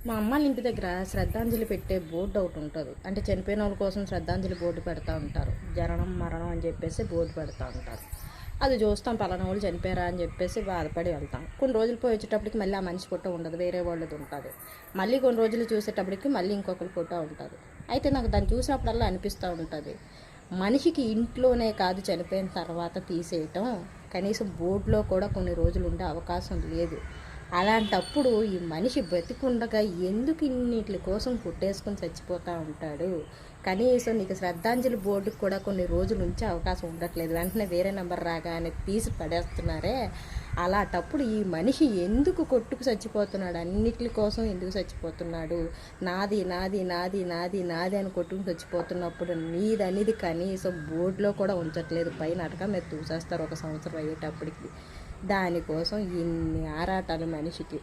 మా అమ్మాళ్ళ ఇంటి దగ్గర శ్రద్ధాంజలి పెట్టే బోర్డు ఒకటి ఉంటుంది. అంటే చనిపోయిన వాళ్ళ కోసం శ్రద్ధాంజలి బోర్డు పెడతా ఉంటారు. జననం మరణం అని చెప్పేసి బోర్డు పెడతా ఉంటారు. అది చూస్తాం, పలానా వాళ్ళు చనిపోయారా అని చెప్పేసి బాధపడి వెళ్తాం. కొన్ని రోజులు పోయి వచ్చేటప్పటికి మళ్ళీ ఆ మనిషి ఫోటో ఉండదు, వేరే వాళ్ళది ఉంటుంది. మళ్ళీ కొన్ని రోజులు చూసేటప్పటికి మళ్ళీ ఇంకొకరి ఫోటో ఉంటుంది. అయితే నాకు దాన్ని చూసినప్పుడల్లా అనిపిస్తూ ఉంటుంది, మనిషికి ఇంట్లోనే కాదు చనిపోయిన తర్వాత తీసేయటం, కనీసం బోర్డులో కూడా కొన్ని రోజులు ఉండే అవకాశం లేదు. అలాంటప్పుడు ఈ మనిషి బ్రతికుండగా ఎందుకు ఇన్నిటి కోసం పుట్టేసుకొని చచ్చిపోతూ ఉంటాడు? కనీసం నీకు శ్రద్ధాంజలి బోర్డుకి కూడా కొన్ని రోజులు ఉంచే అవకాశం ఉండట్లేదు, వెంటనే వేరే నెంబర్ రాగానే తీసి పడేస్తున్నారే. అలాంటప్పుడు ఈ మనిషి ఎందుకు కొట్టుకు చచ్చిపోతున్నాడు? అన్నిటి కోసం ఎందుకు చచ్చిపోతున్నాడు? నాది నాది నాది నాది నాది అని కొట్టుకు చచ్చిపోతున్నప్పుడు నీదనేది కనీసం బోర్డులో కూడా ఉంచట్లేదు, పైన అటక మీద చూసేస్తారు ఒక సంవత్సరం అయ్యేటప్పటికి. దానికోసం ఇన్ని ఆరాటాలు మనిషికి.